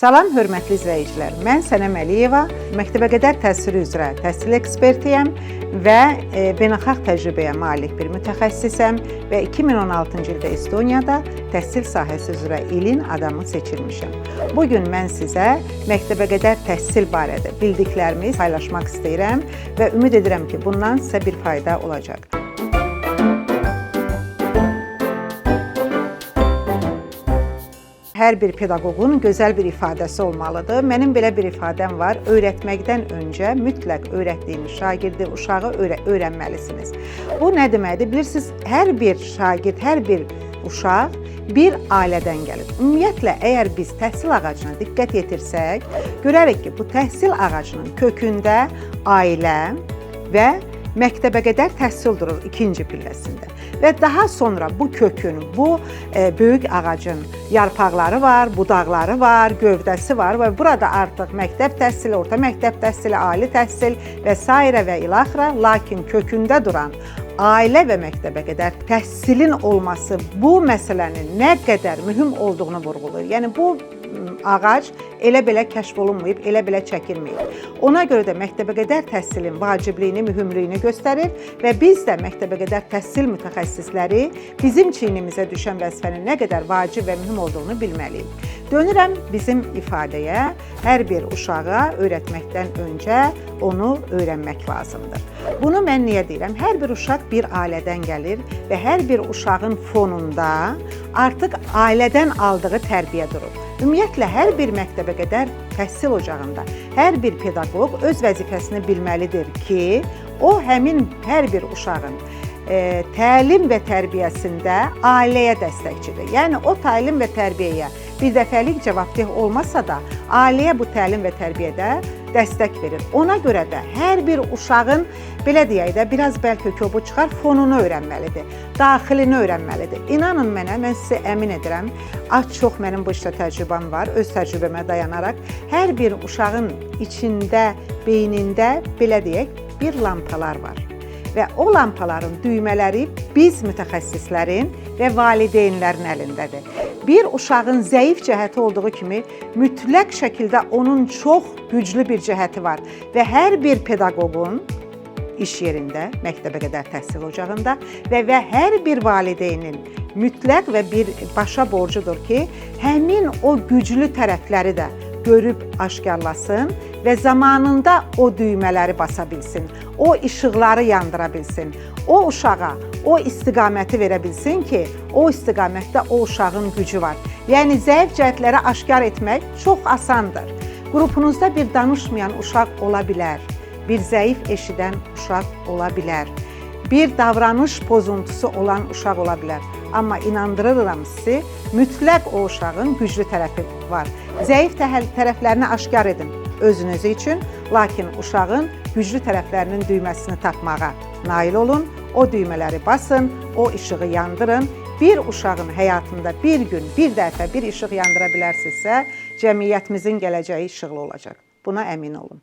Salam, hörmətli izləyicilər. Mən Sənəm Əliyeva, məktəbəqədər təhsili üzrə təhsil ekspertiyəm və beynəlxalq təcrübəyə malik bir mütəxəssisəm və 2016-cı ildə Estoniyada təhsil sahəsi üzrə ilin adamı seçilmişəm. Bugün mən sizə məktəbəqədər təhsil barədə bildiklərimi paylaşmaq istəyirəm və ümid edirəm ki, bundan sizə bir fayda olacaq. Hər bir pedaqoqun gözəl bir ifadəsi olmalıdır. Mənim belə bir ifadəm var. Öyrətməkdən öncə mütləq öyrətdiyiniz şagirdi, uşağı öyrənməlisiniz. Bu nə deməkdir? Bilirsiniz, hər bir şagird, hər bir uşaq bir ailədən gəlir. Ümumiyyətlə, əgər biz təhsil ağacına diqqət yetirsək, görərik ki, bu təhsil ağacının kökündə ailə və məktəbəqədər təhsil durur ikinci pilləsində. Və daha sonra bu kökün, bu böyük ağacın yarpaqları var, budaqları var, gövdəsi var və burada artıq məktəb təhsili, orta məktəb təhsili, ali təhsil və s. və ilaxıra, lakin kökündə duran ailə və məktəbəqədər təhsilin olması bu məsələnin nə qədər mühüm olduğunu vurğulayır. Yəni bu ağac elə-belə kəşf olunmayıb, elə-belə çəkilməyib. Ona görə də məktəbəqədər təhsilin vacibliyini, mühümlüyünü göstərir və biz də məktəbəqədər təhsil mütəxəssisləri bizim çiynimizə düşən vəzifənin nə qədər vacib və mühüm olduğunu bilməliyik. Dönürəm bizim ifadəyə, hər bir uşağa öyrətməkdən öncə onu öyrənmək lazımdır. Bunu mən niyə deyirəm? Hər bir uşaq bir ailədən gəlir və hər bir uşağın fonunda artıq ailədən aldığı tərbiyə durur. Ümumiyyətlə, hər bir məktəbəqədər təhsil ocağında hər bir pedaqoq öz vəzifəsini bilməlidir ki, o həmin hər bir uşağın təlim və tərbiyəsində ailəyə dəstəkçidir. Yəni, o təlim və tərbiyəyə bir dəfəlik cavabdeh olmasa da, ailəyə bu təlim və tərbiyədə dəstək verir. Ona görə də hər bir uşağın, belə deyək də, biraz bəlkə köbu çıxar, fonunu öyrənməlidir, daxilini öyrənməlidir. İnanın mənə, mən sizə əmin edirəm, çox mənim bu işdə təcrübəm var, öz təcrübəmə dayanaraq, hər bir uşağın içində, beynində, belə deyək, bir lampalar var. Və o lampaların düymələri biz mütəxəssislərin və valideynlərin əlindədir. Bir uşağın zəif cəhəti olduğu kimi, mütləq şəkildə onun çox güclü bir cəhəti var və hər bir pedaqoqun iş yerində, məktəbəqədər təhsil ocağında və hər bir valideynin mütləq və bir başa borcudur ki, həmin o güclü tərəfləri də görüb aşkarlasın və zamanında o düymələri basa bilsin, o işıqları yandıra bilsin, o uşağa o istiqaməti verə bilsin ki, o istiqamətdə o uşağın gücü var. Yəni, zəif cəhətləri aşkar etmək çox asandır. Qrupunuzda bir danışmayan uşaq ola bilər, bir zəif eşidən uşaq ola bilər, bir davranış pozuntusu olan uşaq ola bilər. Amma inandırıram sizi, mütləq o uşağın güclü tərəfi var. Zəif tərəflərini aşkar edin özünüz üçün, lakin uşağın güclü tərəflərinin düyməsini tapmağa nail olun, o düymələri basın, o işığı yandırın. Bir uşağın həyatında bir gün, bir dəfə bir işıq yandıra bilərsinizsə, cəmiyyətimizin gələcəyi işıqlı olacaq. Buna əmin olun.